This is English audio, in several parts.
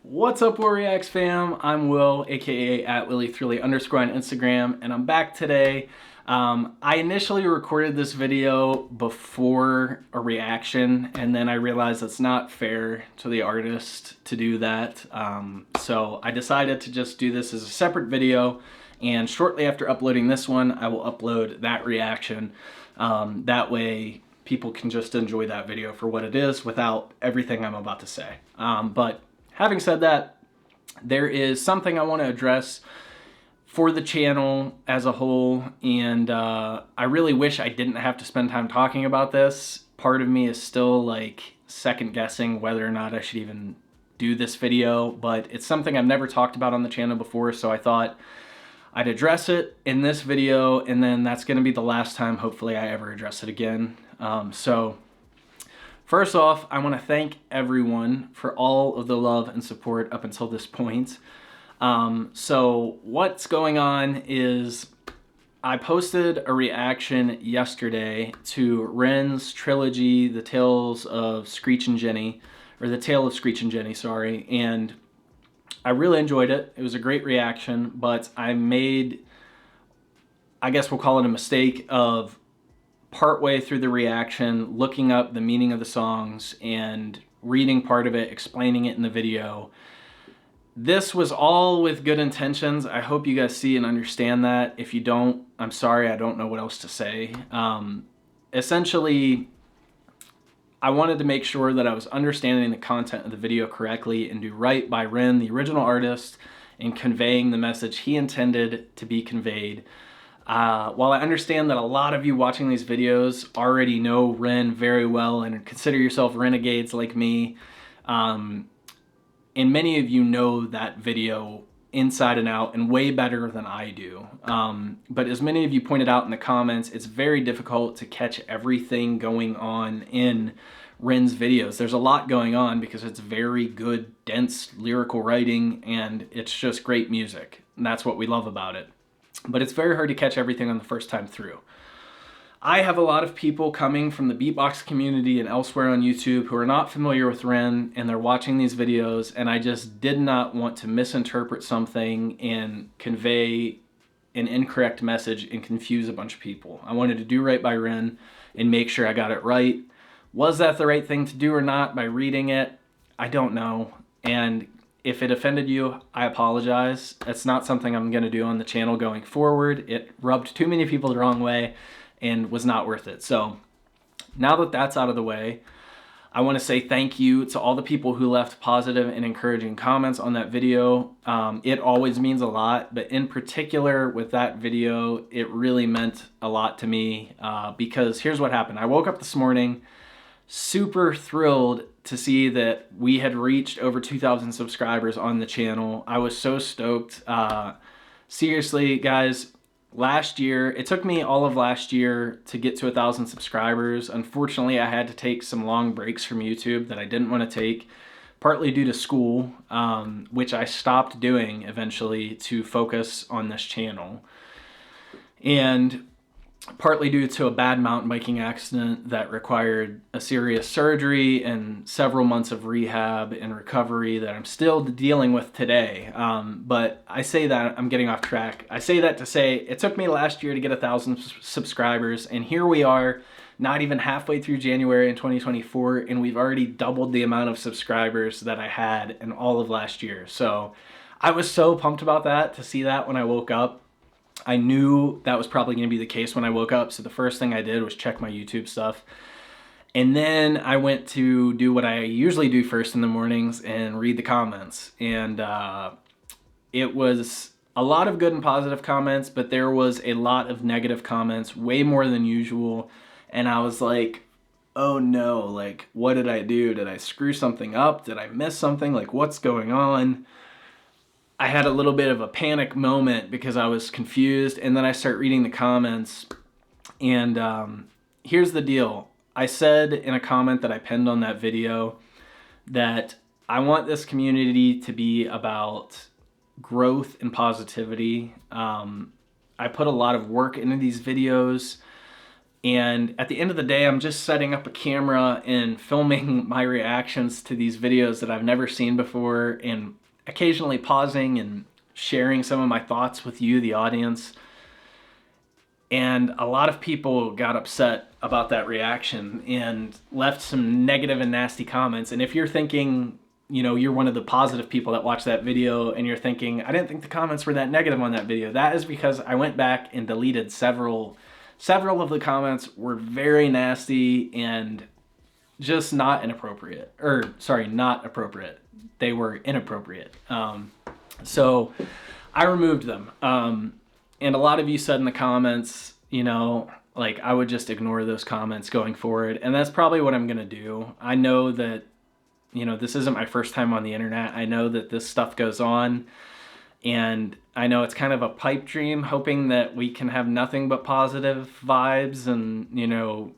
What's up, Will Reacts fam? I'm Will, aka @Willie3 on Instagram, and I'm back today. I initially recorded this video before a reaction, and then I realized it's not fair to the artist to do that. So I decided to just do this as a separate video, and shortly after uploading this one, I will upload that reaction. That way, people can just enjoy that video for what it is without everything I'm about to say. But having said that, there is something I want to address for the channel as a whole, and I really wish I didn't have to spend time talking about this. Part of me is still like second guessing whether or not I should even do this video, but it's something I've never talked about on the channel before, so I thought I'd address it in this video, and then that's going to be the last time hopefully I ever address it again. So first off, I want to thank everyone for all of the love and support up until this point. So what's going on is I posted a reaction yesterday to Ren's trilogy, The Tales of Screech and Jenny, or The Tale of Screech and Jenny, sorry, and I really enjoyed it. It was a great reaction, but I made, I guess we'll call it a mistake of partway through the reaction, looking up the meaning of the songs and reading part of it, explaining it in the video. This was all with good intentions. I hope you guys see and understand that. If you don't, I'm sorry, I don't know what else to say. Essentially, I wanted to make sure that I was understanding the content of the video correctly and do right by Ren, the original artist, in conveying the message he intended to be conveyed. While I understand that a lot of you watching these videos already know Ren very well and consider yourself renegades like me, and many of you know that video inside and out and way better than I do. But as many of you pointed out in the comments, it's very difficult to catch everything going on in Ren's videos. There's a lot going on because it's very good, dense lyrical writing, and it's just great music. And that's what we love about it. But it's very hard to catch everything on the first time through. I have a lot of people coming from the beatbox community and elsewhere on YouTube who are not familiar with Ren, and they're watching these videos, and I just did not want to misinterpret something and convey an incorrect message and confuse a bunch of people. I wanted to do right by Ren and make sure I got it right. Was that the right thing to do or not by reading it? I don't know. And if it offended you, I apologize. It's not something I'm going to do on the channel going forward. It rubbed too many people the wrong way and was not worth it. So now that that's out of the way, I want to say thank you to all the people who left positive and encouraging comments on that video. It always means a lot, but in particular with that video, it really meant a lot to me because here's what happened. I woke up this morning super thrilled to see that we had reached over 2,000 subscribers on the channel. I was so stoked. Seriously, guys, last year, it took me all of last year to get to 1,000 subscribers. Unfortunately, I had to take some long breaks from YouTube that I didn't want to take, partly due to school, which I stopped doing eventually to focus on this channel, and partly due to a bad mountain biking accident that required a serious surgery and several months of rehab and recovery that I'm still dealing with today. But I say that, I'm getting off track. I say that to say it took me last year to get 1,000 subscribers, and here we are, not even halfway through January in 2024, and we've already doubled the amount of subscribers that I had in all of last year. So I was so pumped about that, to see that when I woke up. I knew that was probably going to be the case when I woke up, so the first thing I did was check my YouTube stuff. And then I went to do what I usually do first in the mornings and read the comments. And it was a lot of good and positive comments, but there was a lot of negative comments, way more than usual. And I was like, oh no, like, what did I do? Did I screw something up? Did I miss something? Like, what's going on? I had a little bit of a panic moment because I was confused, and then I start reading the comments, and here's the deal. I said in a comment that I pinned on that video that I want this community to be about growth and positivity. I put a lot of work into these videos, And at the end of the day, I'm just setting up a camera and filming my reactions to these videos that I've never seen before, and occasionally pausing and sharing some of my thoughts with you, the audience. And a lot of people got upset about that reaction and left some negative and nasty comments. And if you're thinking, you know, you're one of the positive people that watched that video and you're thinking, I didn't think the comments were that negative on that video, that is because I went back and deleted several of the comments were very nasty and just not inappropriate. Or, sorry, not appropriate. They were inappropriate. So I removed them. And a lot of you said in the comments, you know, like I would just ignore those comments going forward. And that's probably what I'm going to do. I know that, you know, this isn't my first time on the internet. I know that this stuff goes on. And I know it's kind of a pipe dream, hoping that we can have nothing but positive vibes and, you know,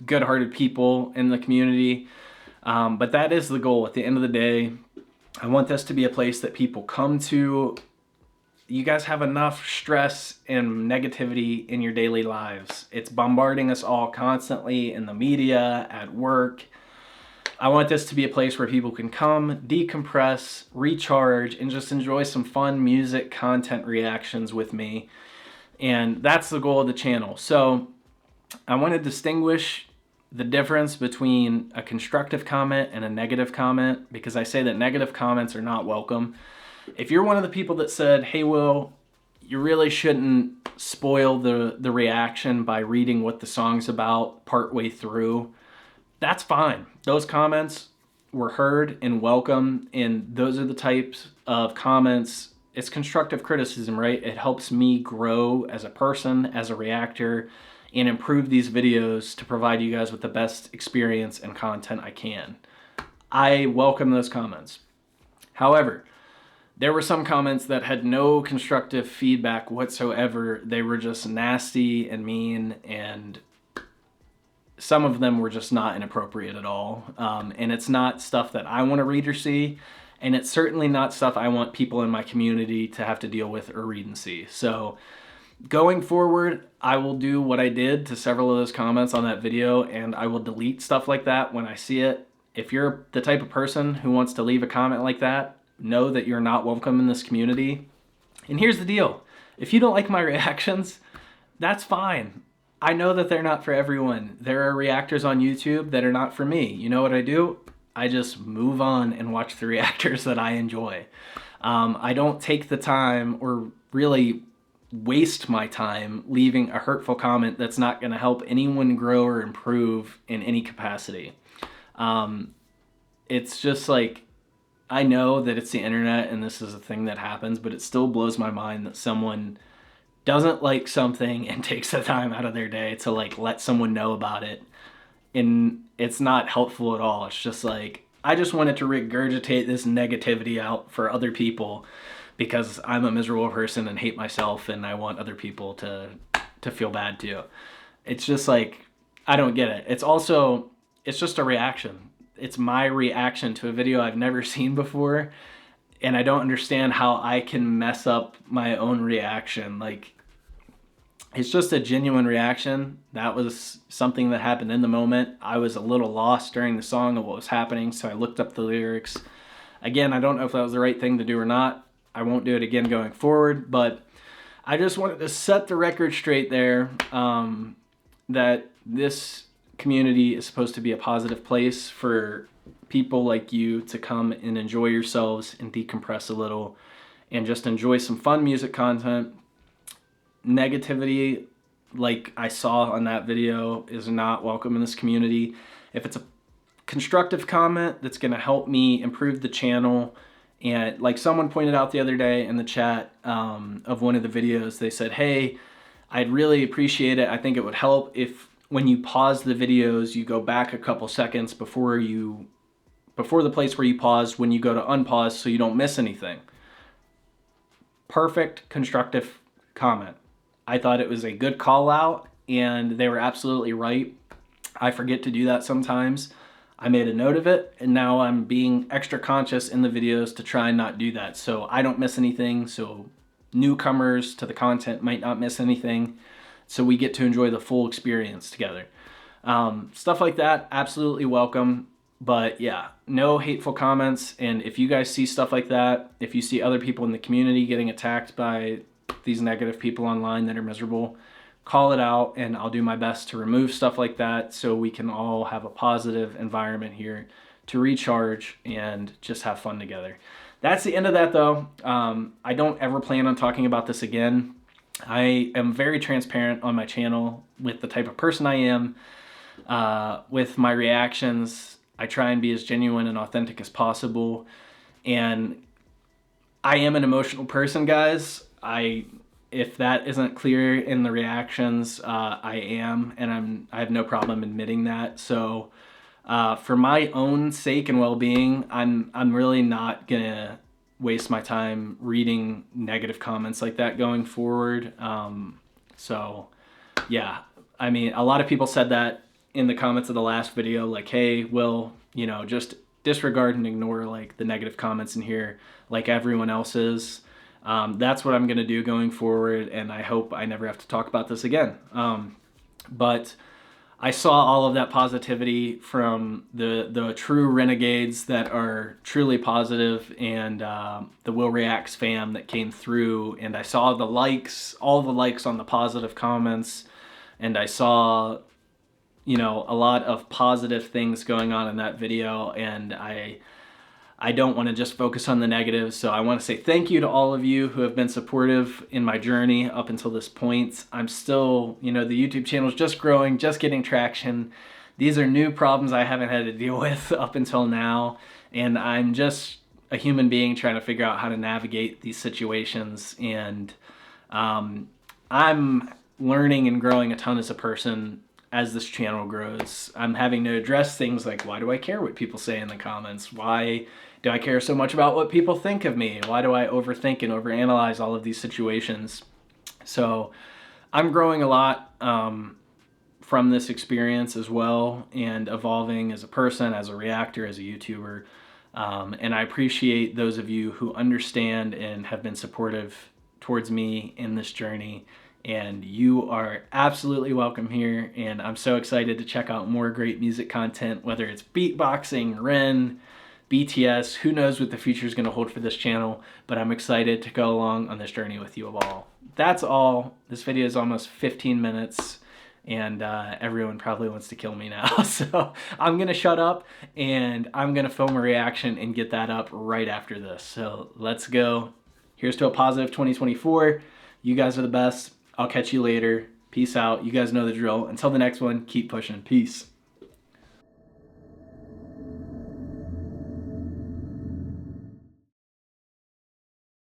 good-hearted people in the community. But that is the goal. At the end of the day, I want this to be a place that people come to. You guys have enough stress and negativity in your daily lives. It's bombarding us all constantly in the media, at work. I want this to be a place where people can come, decompress, recharge, and just enjoy some fun music, content reactions with me. And that's the goal of the channel. So I want to distinguish the difference between a constructive comment and a negative comment, because I say that negative comments are not welcome. If you're one of the people that said, hey, Will, you really shouldn't spoil the reaction by reading what the song's about partway through, that's fine. Those comments were heard and welcome, and those are the types of comments. It's constructive criticism, right? It helps me grow as a person, as a reactor, and improve these videos to provide you guys with the best experience and content I can. I welcome those comments. However, there were some comments that had no constructive feedback whatsoever. They were just nasty and mean, and some of them were just not inappropriate at all. And it's not stuff that I want to read or see, and it's certainly not stuff I want people in my community to have to deal with or read and see. So going forward, I will do what I did to several of those comments on that video, and I will delete stuff like that when I see it. If you're the type of person who wants to leave a comment like that, know that you're not welcome in this community. And here's the deal. If you don't like my reactions, that's fine. I know that they're not for everyone. There are reactors on YouTube that are not for me. You know what I do? I just move on and watch the reactors that I enjoy. I don't take the time or really waste my time leaving a hurtful comment that's not going to help anyone grow or improve in any capacity. It's just like, I know that it's the internet and this is a thing that happens, but it still blows my mind that someone doesn't like something and takes the time out of their day to like let someone know about it. And it's not helpful at all. It's just like, I just wanted to regurgitate this negativity out for other people because I'm a miserable person and hate myself, and I want other people to feel bad too. It's just like, I don't get it. It's just a reaction. It's my reaction to a video I've never seen before, and I don't understand how I can mess up my own reaction. Like, it's just a genuine reaction. That was something that happened in the moment. I was a little lost during the song of what was happening, so I looked up the lyrics. Again, I don't know if that was the right thing to do or not. I won't do it again going forward, but I just wanted to set the record straight there, that this community is supposed to be a positive place for people like you to come and enjoy yourselves and decompress a little and just enjoy some fun music content. Negativity, like I saw on that video, is not welcome in this community. If it's a constructive comment that's going to help me improve the channel, and like someone pointed out the other day in the chat of one of the videos, they said, hey, I'd really appreciate it. I think it would help if when you pause the videos, you go back a couple seconds before the place where you paused, when you go to unpause so you don't miss anything. Perfect constructive comment. I thought it was a good call out, and they were absolutely right. I forget to do that sometimes. I made a note of it, and now I'm being extra conscious in the videos to try and not do that so I don't miss anything, so newcomers to the content might not miss anything. so we get to enjoy the full experience together. Stuff like that, absolutely welcome. But yeah, no hateful comments. And if you guys see stuff like that, if you see other people in the community getting attacked by these negative people online that are miserable, call it out, and I'll do my best to remove stuff like that so we can all have a positive environment here to recharge and just have fun together. That's the end of that though. I don't ever plan on talking about this again. I am very transparent on my channel with the type of person I am, with my reactions. I try and be as genuine and authentic as possible. And I am an emotional person, guys. If that isn't clear in the reactions, I am, and I have no problem admitting that. So for my own sake and well-being, I'm really not gonna waste my time reading negative comments like that going forward. So yeah, I mean, a lot of people said that in the comments of the last video, like, hey, Will, you know, just disregard and ignore like the negative comments in here like everyone else is. That's what I'm gonna do going forward, and I hope I never have to talk about this again. But I saw all of that positivity from the true renegades that are truly positive, and the Will Reacts fam that came through, and I saw the likes, all the likes on the positive comments, and I saw, you know, a lot of positive things going on in that video, and I don't want to just focus on the negatives. So I want to say thank you to all of you who have been supportive in my journey up until this point. I'm still, you know, the YouTube channel is just growing, just getting traction. These are new problems I haven't had to deal with up until now, and I'm just a human being trying to figure out how to navigate these situations. And I'm learning and growing a ton as a person as this channel grows. I'm having to address things like, why do I care what people say in the comments? Why do I care so much about what people think of me? Why do I overthink and overanalyze all of these situations? So I'm growing a lot from this experience as well, and evolving as a person, as a reactor, as a YouTuber. And I appreciate those of you who understand and have been supportive towards me in this journey. And you are absolutely welcome here, and I'm so excited to check out more great music content, whether it's beatboxing, Ren, BTS, who knows what the future is going to hold for this channel, but I'm excited to go along on this journey with you all. That's all. This video is almost 15 minutes, and everyone probably wants to kill me now, so I'm going to shut up, and I'm going to film a reaction and get that up right after this. So let's go. Here's to a positive 2024. You guys are the best. I'll catch you later. Peace out. You guys know the drill. Until the next one, keep pushing. Peace.